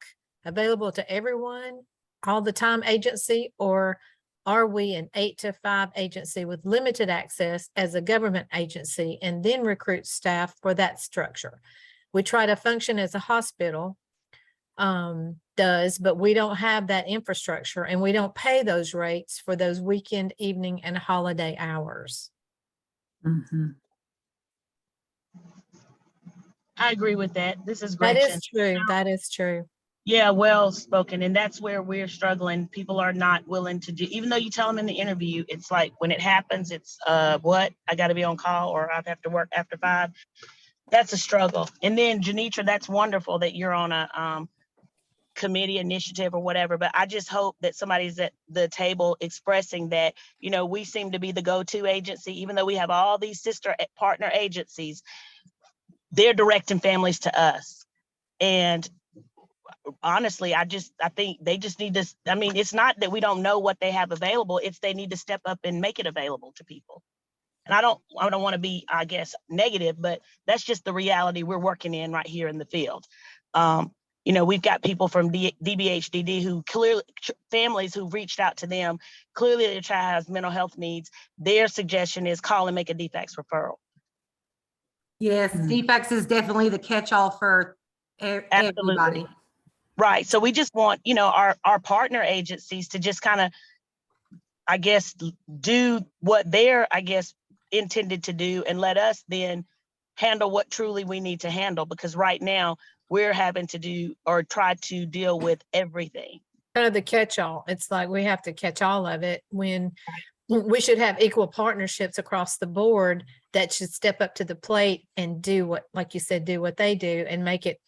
Speaker 1: available to everyone, all the time agency, or are we an 8 to 5 agency with limited access as a government agency and then recruit staff for that structure? We try to function as a hospital does, but we don't have that infrastructure and we don't pay those rates for those weekend, evening, and holiday hours.
Speaker 3: Mm-hmm.
Speaker 11: I agree with that. This is
Speaker 1: That
Speaker 11: Gretchen.
Speaker 1: is true. That is true.
Speaker 11: Yeah, well spoken. And that's where we're struggling. People are not willing to do, even though you tell them in the interview, it's like when it happens, it's what? I got to be on call or I have to work after 5. That's a struggle. And then Janitra, that's wonderful that you're on a committee initiative or whatever, but I just hope that somebody's at the table expressing that, you know, we seem to be the go-to agency, even though we have all these sister partner agencies, they're directing families to us. And honestly, I think they just need to, I mean, it's not that we don't know what they have available, it's they need to step up and make it available to people. And I don't want to be, I guess, negative, but that's just the reality we're working in right here in the field. You know, we've got people from DBHDD who clearly, families who've reached out to them, clearly their child has mental health needs. Their suggestion is call and make a DFACS referral.
Speaker 2: Yes, DFACS is definitely the catch-all for everybody.
Speaker 11: Right. So we just want, you know, our partner agencies to just kind of, I guess, do what they're, I guess, intended to do and let us then handle what truly we need to handle, because right now we're having to do or try to deal with everything.
Speaker 1: Kind of the catch-all. It's like we have to catch all of it when we should have equal partnerships across the board that should step up to the plate and do what, like you said, do what they do and make it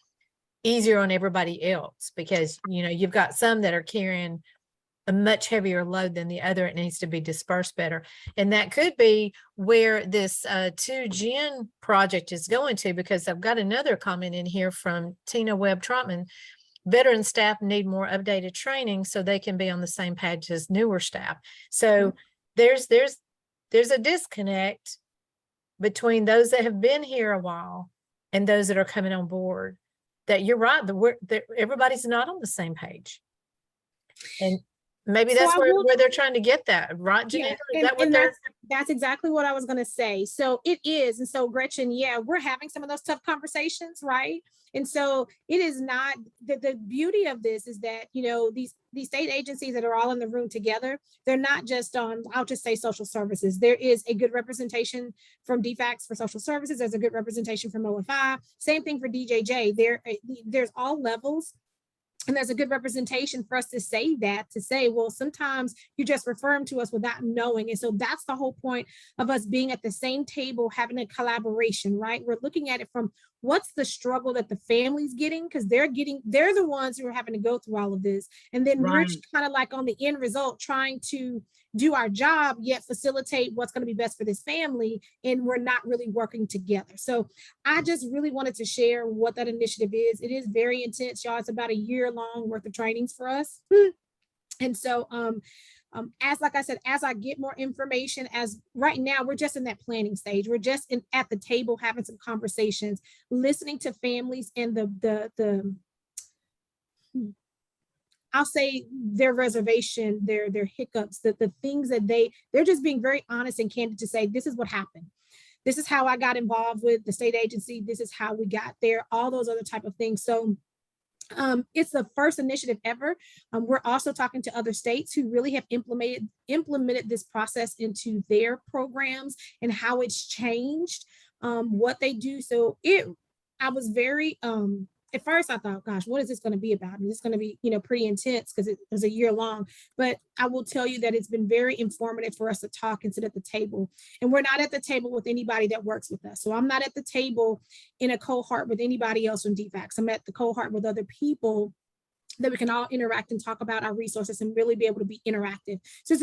Speaker 1: easier on everybody else, because, you know, you've got some that are carrying a much heavier load than the other. It needs to be dispersed better. And that could be where this 2Gen project is going to, because I've got another comment in here from Tina Webb-Trotman. Veteran staff need more updated training so they can be on the same page as newer staff. So there's a disconnect between those that have been here a while and those that are coming on board. That you're right, everybody's not on the same page. And maybe that's where they're trying to get that, right, Janine?
Speaker 12: Yeah, that's exactly what I was going to say. So it is. And so Gretchen, yeah, we're having some of those tough conversations, right? And so it is not, the beauty of this is that, you know, these state agencies that are all in the room together, they're not just on, I'll just say social services. There is a good representation from DFACS for social services. There's a good representation from OFI. Same thing for DJJ. There's all levels. And there's a good representation for us to say, well, sometimes you just refer them to us without knowing. And so that's the whole point of us being at the same table, having a collaboration, right? We're looking at it from what's the struggle that the family's getting, because they're the ones who are having to go through all of this. And then we're kind of like on the end result, trying to do our job, yet facilitate what's going to be best for this family, and we're not really working together. So I just really wanted to share what that initiative is. It is very intense, y'all. It's about a year long worth of trainings for us. And so as like I said, as I get more information, as right now we're just in that planning stage. We're just at the table having some conversations, listening to families and I'll say their reservation, their hiccups, the things that they're just being very honest and candid to say, this is what happened. This is how I got involved with the state agency. This is how we got there, all those other type of things. So it's the first initiative ever. We're also talking to other states who really have implemented this process into their programs and how it's changed what they do. So I was very, at first I thought, gosh, what is this going to be about? And it's going to be, pretty intense because it was a year long. But I will tell you that it's been very informative for us to talk and sit at the table. And we're not at the table with anybody that works with us. So I'm not at the table in a cohort with anybody else from DFACS. I'm at the cohort with other people that we can all interact and talk about our resources and really be able to be interactive. So it's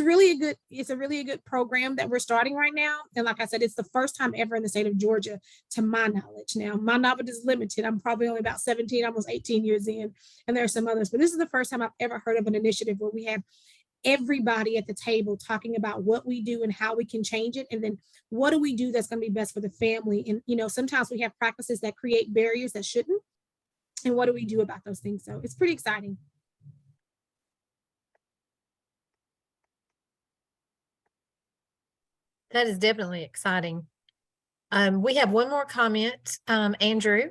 Speaker 12: a really good program that we're starting right now. And like I said, it's the first time ever in the state of Georgia, to my knowledge. Now, my knowledge is limited. I'm probably only about 17, almost 18 years in, and there are some others, but this is the first time I've ever heard of an initiative where we have everybody at the table talking about what we do and how we can change it. And then what do we do that's going to be best for the family? And, sometimes we have practices that create barriers that shouldn't. And what do we do about those things? So it's pretty exciting.
Speaker 1: That is definitely exciting. We have one more comment, Andrew.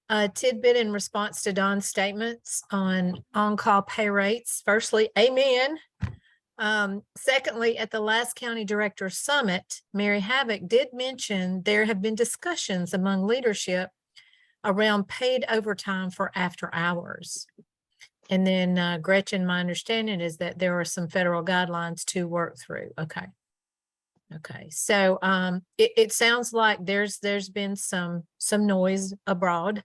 Speaker 1: A tidbit in response to Don's statements on on-call pay rates. Firstly, amen. Secondly, at the last County Director Summit, Mary Havoc did mention there have been discussions among leadership around paid overtime for after hours. And then Gretchen, my understanding is that there are some federal guidelines to work through. Okay. So it sounds like there's been some noise abroad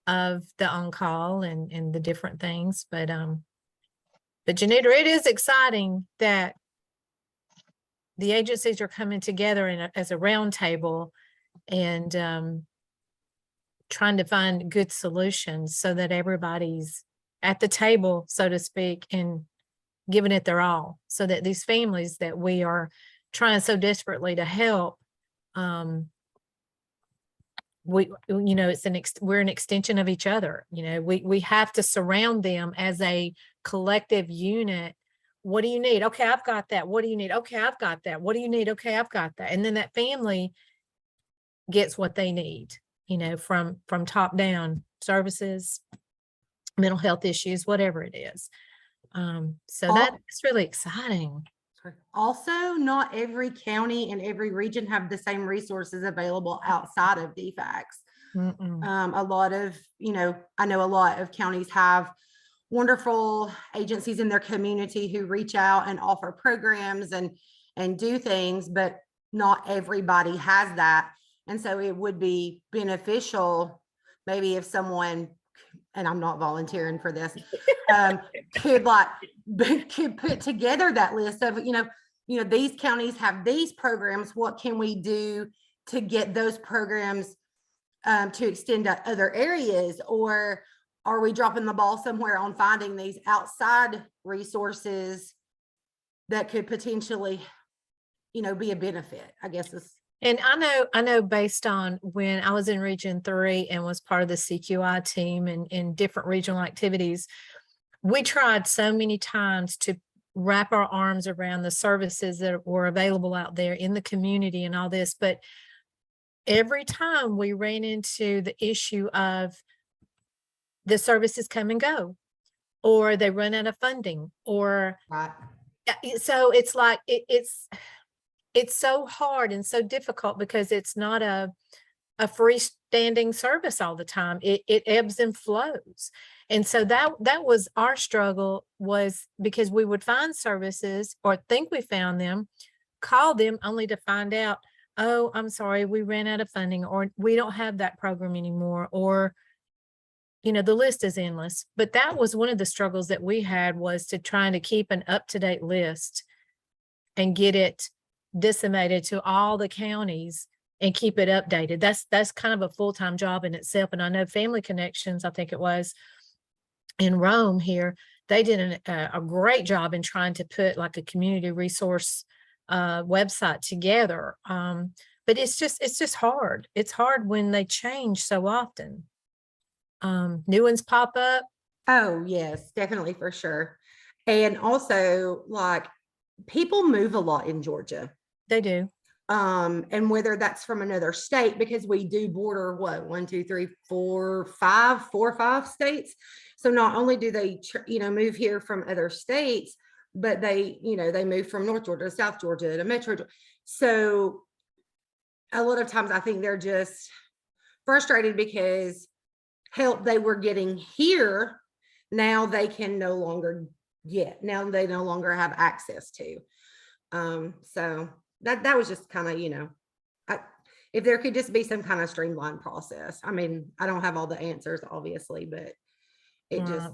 Speaker 1: of the on-call and the different things, but Janita, it is exciting that the agencies are coming together as a round table and trying to find good solutions so that everybody's at the table, so to speak, and giving it their all, so that these families that we are trying so desperately to help, we're an extension of each other. We have to surround them as a collective unit. What do you need? Okay, I've got that. What do you need? Okay, I've got that. What do you need? Okay, I've got that. And then that family gets what they need, from top down, services, mental health issues, whatever it is. So that's really exciting.
Speaker 2: Also, not every county and every region have the same resources available outside of DFACS. A lot of, I know a lot of counties have wonderful agencies in their community who reach out and offer programs and do things, but not everybody has that. And so it would be beneficial maybe if someone, and I'm not volunteering for this, could put together that list of, these counties have these programs. What can we do to get those programs to extend to other areas? Or are we dropping the ball somewhere on finding these outside resources that could potentially, be a benefit, I guess is.
Speaker 1: And I know based on when I was in Region 3 and was part of the CQI team and in different regional activities, we tried so many times to wrap our arms around the services that were available out there in the community and all this. But every time we ran into the issue of the services come and go, or they run out of funding, or
Speaker 2: right.
Speaker 1: So it's like, it's so hard and so difficult because it's not a freestanding service all the time. It ebbs and flows. And so that was our struggle, was because we would find services or think we found them, call them only to find out, oh, I'm sorry, we ran out of funding, or we don't have that program anymore, or, the list is endless. But that was one of the struggles that we had, was to trying to keep an up-to-date list and get it disseminated to all the counties and keep it updated. That's kind of a full-time job in itself. And I know Family Connections, I think it was in Rome here, they did a great job in trying to put like a community resource website together. But it's just hard. It's hard when they change so often. New ones pop up.
Speaker 2: Oh, yes, definitely, for sure. And also, like, people move a lot in Georgia.
Speaker 1: They do.
Speaker 2: And whether that's from another state, because we do border what, 1, 2, 3, 4, 5, 4 or 5 states. So not only do they, move here from other states, but they move from North Georgia to South Georgia to Metro. So a lot of times I think they're just frustrated because help they were getting here, now they can no longer get, now they no longer have access to. So that was just kind of, if there could just be some kind of streamlined process. I mean, I don't have all the answers, obviously, but it just,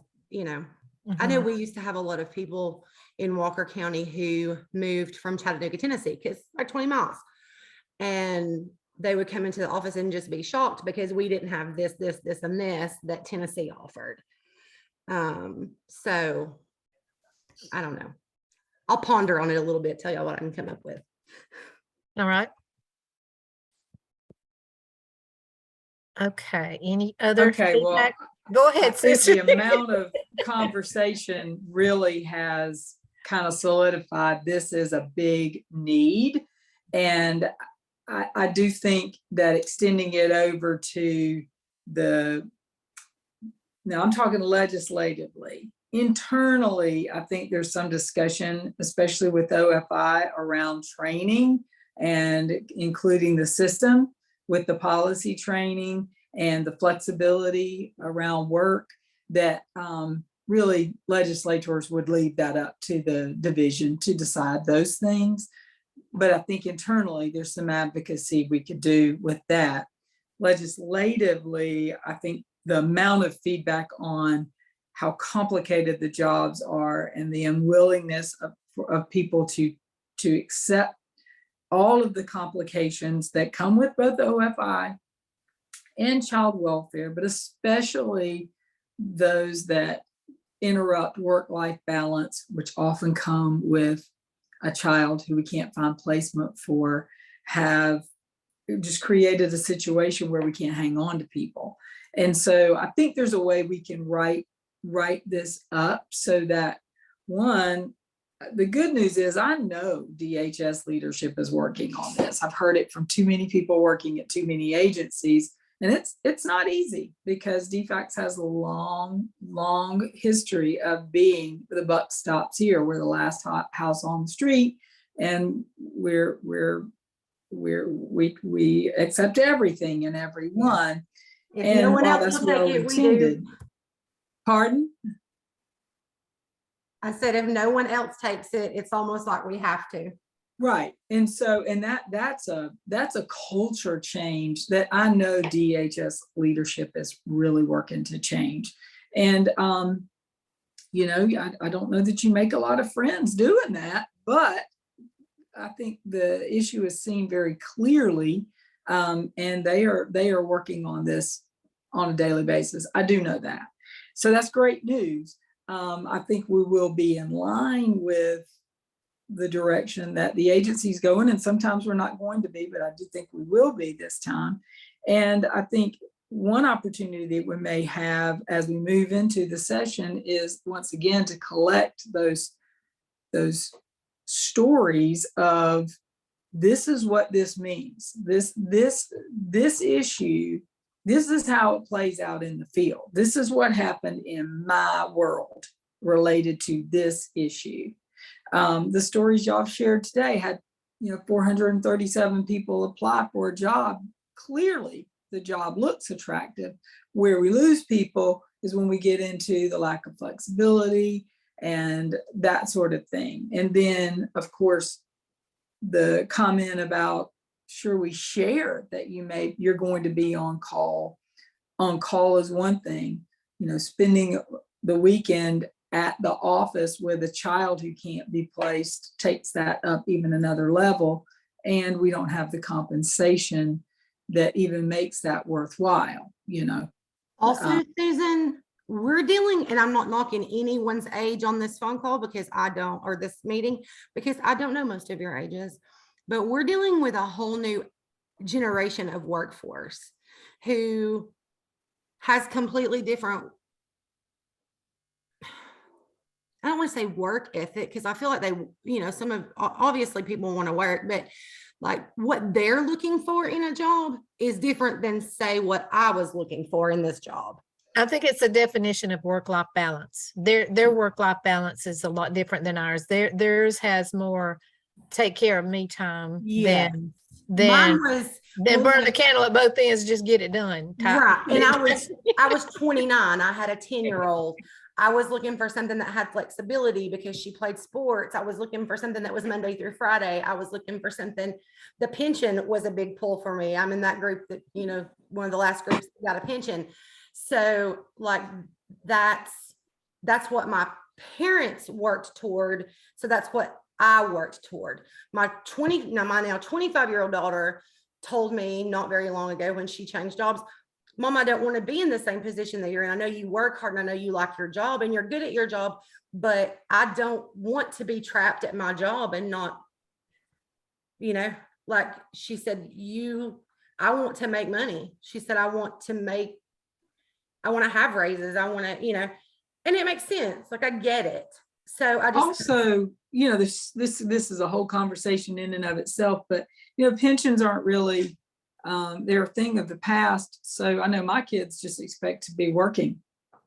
Speaker 2: I know we used to have a lot of people in Walker County who moved from Chattanooga, Tennessee, because like 20 miles. And they would come into the office and just be shocked because we didn't have this, and this that Tennessee offered. So I don't know. I'll ponder on it a little bit, tell y'all what I can come up with.
Speaker 1: All right. Okay. Any other
Speaker 3: Okay, well,
Speaker 1: feedback? Go
Speaker 3: I
Speaker 1: ahead,
Speaker 3: think
Speaker 1: Susan.
Speaker 3: the amount of conversation really has kind of solidified this is a big need. And I do think that extending it over to now I'm talking legislatively, internally, I think there's some discussion, especially with OFI, around training and including the system with the policy training and the flexibility around work, that really legislators would leave that up to the division to decide those things. But I think internally there's some advocacy we could do with that. Legislatively, I think the amount of feedback on how complicated the jobs are and the unwillingness of people to accept all of the complications that come with both OFI and child welfare, but especially those that interrupt work-life balance, which often come with a child who we can't find placement for, have just created a situation where we can't hang on to people. And so I think there's a way we can write this up so that, one, the good news is I know DHS leadership is working on this. I've heard it from too many people working at too many agencies. And it's not easy because DFACS has a long history of being the buck stops here. We're the last house on the street, and we accept everything and everyone.
Speaker 2: If
Speaker 3: and
Speaker 2: no one
Speaker 3: while
Speaker 2: else
Speaker 3: that's
Speaker 2: will
Speaker 3: well
Speaker 2: take it, we do.
Speaker 3: intended, pardon?
Speaker 2: I said, if no one else takes it, it's almost like we have to.
Speaker 3: Right. And so, and that's a culture change that I know DHS leadership is really working to change. And, I don't know that you make a lot of friends doing that, but I think the issue is seen very clearly. And they are working on this on a daily basis. I do know that. So that's great news. I think we will be in line with the direction that the agency's going, and sometimes we're not going to be, but I do think we will be this time. And I think one opportunity that we may have as we move into the session is once again to collect those stories of this is what this means. This issue, this is how it plays out in the field. This is what happened in my world related to this issue. The stories y'all shared today had, 437 people apply for a job. Clearly, the job looks attractive. Where we lose people is when we get into the lack of flexibility and that sort of thing. And then, of course, the comment about, sure, we share that you're going to be on call. On call is one thing, spending the weekend at the office with a child who can't be placed takes that up even another level. And we don't have the compensation that even makes that worthwhile, you know.
Speaker 2: Also, Susan, we're dealing, and I'm not knocking anyone's age on this phone call because I don't, or this meeting, because I don't know most of your ages, but we're dealing with a whole new generation of workforce who has completely different, I don't want to say work ethic, because I feel like they, you know, some of, obviously people want to work, but like what they're looking for in a job is different than say what I was looking for in this job.
Speaker 1: I think it's a definition of work-life balance. Their work-life balance is a lot different than ours. Theirs has more take care of me time
Speaker 2: Yeah.
Speaker 1: than
Speaker 2: Mine was
Speaker 1: burn the candle at both ends, just get it done.
Speaker 2: right. And I was 29. I had a 10-year-old. I was looking for something that had flexibility because she played sports. I was looking for something that was Monday through Friday. I was looking for something. The pension was a big pull for me. I'm in that group that, you know, one of the last groups that got a pension. So like that's what my parents worked toward. So that's what I worked toward. My now 25-year-old daughter told me not very long ago when she changed jobs, Mom, I don't want to be in the same position that you're in. I know you work hard and I know you like your job and you're good at your job, but I don't want to be trapped at my job and not, you know, like she said, I want to make money. She said, I want to have raises. I want to, you know, and it makes sense. Like I get it. So I just
Speaker 3: also, you know, this is a whole conversation in and of itself, but you know, pensions aren't really they're a thing of the past. So I know my kids just expect to be working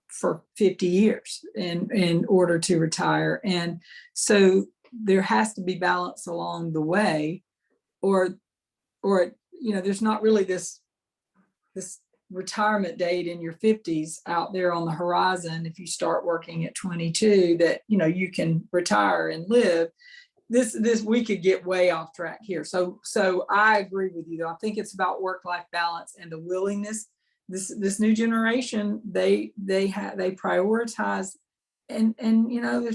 Speaker 3: for 50 years in order to retire. And so there has to be balance along the way, or you know, there's not really this retirement date in your 50s out there on the horizon. If you start working at 22, that, you know, you can retire and live. This we could get way off track here. So I agree with you though. I think it's about work-life balance and the willingness. This new generation, they prioritize, and you know,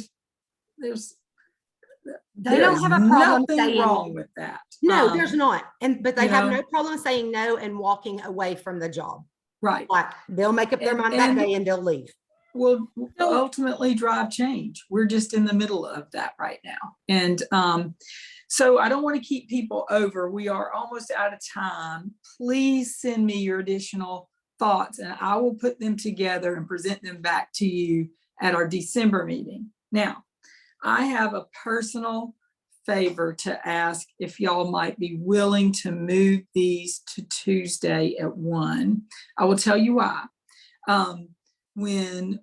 Speaker 2: they don't have a problem saying
Speaker 3: wrong with that.
Speaker 2: No, there's not. But they have
Speaker 3: know,
Speaker 2: no problem saying no and walking away from the job.
Speaker 3: Right.
Speaker 2: Like they'll make up their mind that day and they'll leave.
Speaker 3: Will ultimately drive change. We're just in the middle of that right now. And so I don't want to keep people over. We are almost out of time. Please send me your additional thoughts and I will put them together and present them back to you at our December meeting. Now, I have a personal favor to ask if y'all might be willing to move these to Tuesday at 1. I will tell you why. When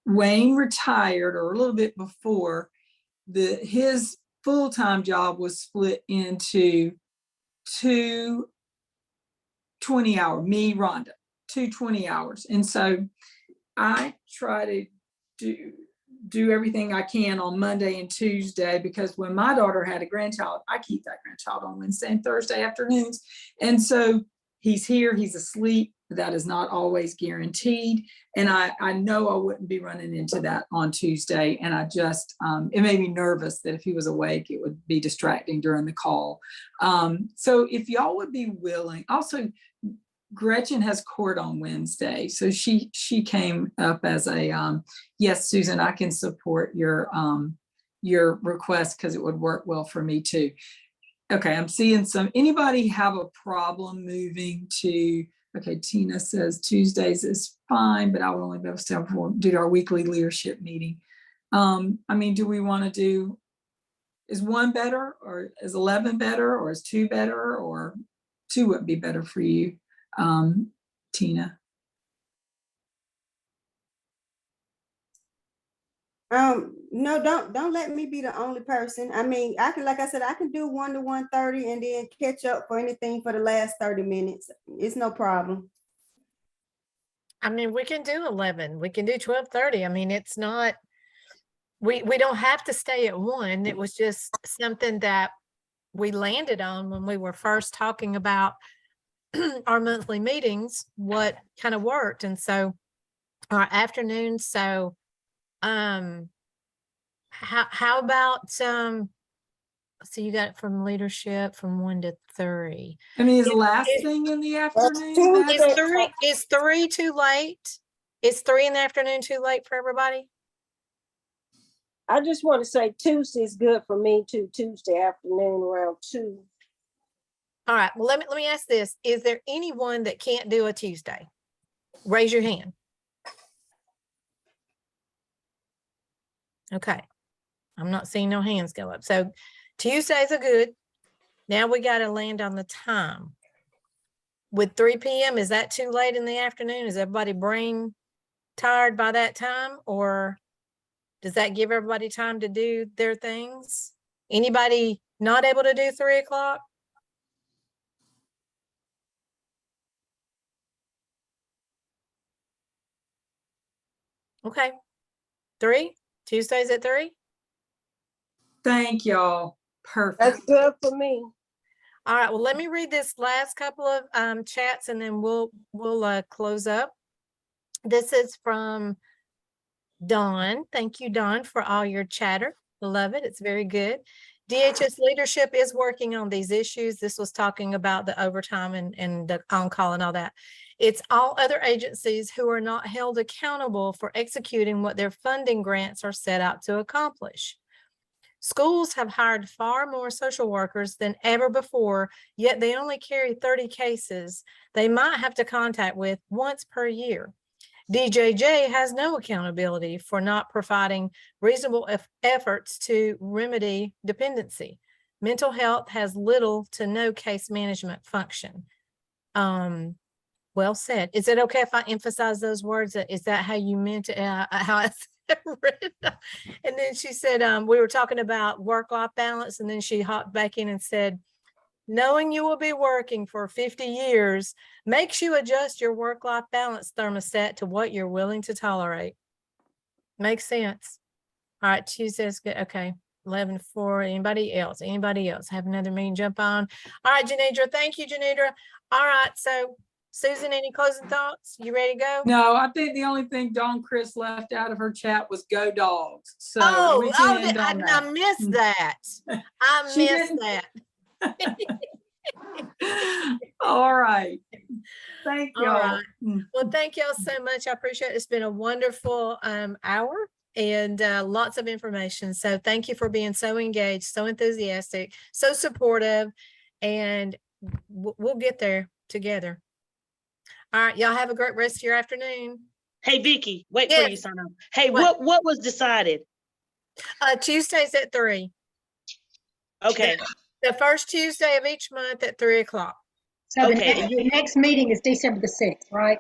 Speaker 3: Wayne retired, or a little bit before, his full-time job was split into 2 20-hour, me, Rhonda, 2 20 hours. And so I try to do everything I can on Monday and Tuesday, because when my daughter had a grandchild, I keep that grandchild on Wednesday and Thursday afternoons. And so he's here, he's asleep. That is not always guaranteed. And I know I wouldn't be running into that on Tuesday. And I just, it made me nervous that if he was awake, it would be distracting during the call. So if y'all would be willing, also Gretchen has court on Wednesday. So she came up as a, yes, Susan, I can support your request because it would work well for me too. Okay, I'm seeing anybody have a problem moving to, okay, Tina says Tuesdays is fine, but I will only be able to do our weekly leadership meeting. I mean, do we want to is 1 better, or is 11 better, or is 2 better, or 2 would be better for you, Tina?
Speaker 13: No, don't let me be the only person. I mean, I can, like I said, I can do 1 to 1:30 and then catch up for anything for the last 30 minutes. It's no problem.
Speaker 1: I mean, we can do 11, we can do 12:30. I mean, it's not, we don't have to stay at 1. It was just something that we landed on when we were first talking about our monthly meetings, what kind of worked. And so Our afternoon, so, how about, so you got it from leadership from 1 to 3.
Speaker 3: I mean, is the
Speaker 1: It-
Speaker 3: last
Speaker 1: it-
Speaker 3: thing in the
Speaker 10: Tuesday.
Speaker 3: afternoon?
Speaker 1: Is
Speaker 3: better?
Speaker 1: 3 too late? Is 3 in the afternoon too late for everybody?
Speaker 10: I just want to say Tuesday is good for me too, Tuesday afternoon around 2.
Speaker 1: All right, well, let me ask this. Is there anyone that can't do a Tuesday? Raise your hand. Okay. I'm not seeing no hands go up. So Tuesdays are good. Now we got to land on the time. With 3 p.m., is that too late in the afternoon? Is everybody brain tired by that time? Or does that give everybody time to do their things? Anybody not able to do 3 o'clock? Okay. 3? Tuesdays at 3?
Speaker 3: Thank y'all. Perfect.
Speaker 10: That's good for me.
Speaker 1: All right, well, let me read this last couple of chats and then we'll close up. This is from Dawn. Thank you, Dawn, for all your chatter. Love it. It's very good. DHS leadership is working on these issues. This was talking about the overtime and the on-call and all that. It's all other agencies who are not held accountable for executing what their funding grants are set out to accomplish. Schools have hired far more social workers than ever before, yet they only carry 30 cases they might have to contact with once per year. DJJ has no accountability for not providing reasonable efforts to remedy dependency. Mental health has little to no case management function. Well said. Is it okay if I emphasize those words? Is that how you meant it? How I read it? And then she said, we were talking about work-life balance, and then she hopped back in and said, knowing you will be working for 50 years makes you adjust your work-life balance thermostat to what you're willing to tolerate. Makes sense. All right, Tuesday's good. Okay, 11:04. Anybody else? Anybody else have another meeting? Jump on. All right, Janedra. Thank you, Janedra. All right, so Susan, any closing thoughts? You ready to go?
Speaker 3: No, I think the only thing Dawn Chris left out of her chat was go dogs. So we
Speaker 1: Oh,
Speaker 3: can end on
Speaker 1: I
Speaker 3: that.
Speaker 1: missed that. I
Speaker 3: She
Speaker 1: missed
Speaker 3: didn't-
Speaker 1: that.
Speaker 3: All right. Thank
Speaker 1: All
Speaker 3: y'all.
Speaker 1: right. Well, thank y'all so much. I appreciate it. It's been a wonderful hour and lots of information. So thank you for being so engaged, so enthusiastic, so supportive, and we'll get there together. All right. Y'all have a great rest of your afternoon.
Speaker 11: Hey, Vicky, wait for
Speaker 1: Yes.
Speaker 11: you sign off. Hey,
Speaker 1: What?
Speaker 11: what was decided?
Speaker 1: Tuesdays at 3.
Speaker 11: Okay,
Speaker 1: The first Tuesday of each month at 3 o'clock.
Speaker 14: So the
Speaker 11: Okay,
Speaker 14: next meeting is December the 6th, right?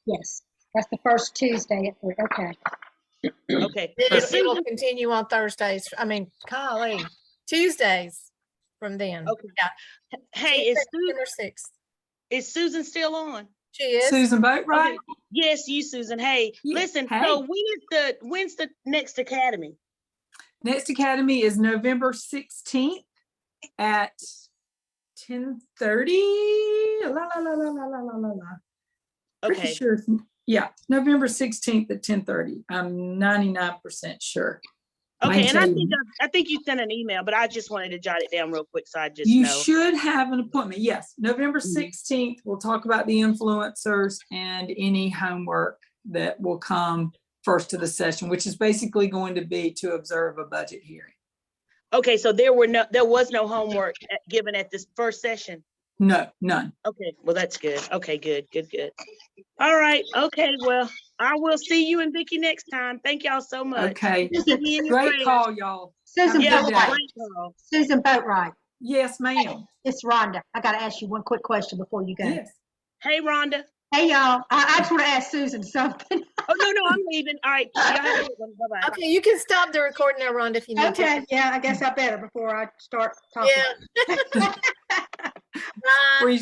Speaker 14: Yes, that's the first Tuesday at 3. Okay.
Speaker 11: okay.
Speaker 1: It'll continue on Thursdays. I mean, golly, Tuesdays from then.
Speaker 11: Okay.
Speaker 1: Yeah.
Speaker 11: Hey,
Speaker 1: December 6th.
Speaker 11: is Susan still on?
Speaker 1: She is.
Speaker 3: Susan Boatwright?
Speaker 11: Okay. Yes, you, Susan. Hey,
Speaker 3: Yeah,
Speaker 11: listen,
Speaker 3: hey.
Speaker 11: so when's the next academy?
Speaker 3: Next academy is November 16th at 10:30. La, la, la, la, la, la, la, la. Pretty
Speaker 11: Okay,
Speaker 3: sure. Yeah, November 16th at 10:30. I'm 99% sure.
Speaker 11: okay, and
Speaker 3: tell you.
Speaker 11: I think you sent an email, but I just wanted to jot it down real quick so I just
Speaker 3: You
Speaker 11: know.
Speaker 3: should have an appointment. Yes, November
Speaker 11: Mhm.
Speaker 3: 16th. We'll talk about the influencers and any homework that will come first to the session, which is basically going to be to observe a budget hearing.
Speaker 11: Okay, so there was no homework given at this first session.
Speaker 3: No, none.
Speaker 11: Okay, well, that's good. Okay, good. All right, okay, well, I will see you and Vicky next time. Thank y'all so much.
Speaker 3: Okay.
Speaker 11: Keep me in your
Speaker 3: Great
Speaker 11: prayers.
Speaker 3: call, y'all.
Speaker 14: Susan
Speaker 11: Yeah,
Speaker 3: Have a good
Speaker 14: Boatwright.
Speaker 3: day.
Speaker 11: great call.
Speaker 14: Susan Boatwright.
Speaker 3: Yes, ma'am.
Speaker 14: It's Rhonda. I got to ask you one quick question before you go.
Speaker 3: Yes.
Speaker 11: Hey, Rhonda.
Speaker 14: Hey, y'all. I just want to ask Susan something.
Speaker 11: Oh, no, I'm leaving. All right, y'all have a good one. Bye-bye.
Speaker 1: Okay, you can stop the recording now, Rhonda, if you need to.
Speaker 14: Okay. Yeah, I guess I better before I start talking.
Speaker 1: Yeah. Bye.
Speaker 3: Were you,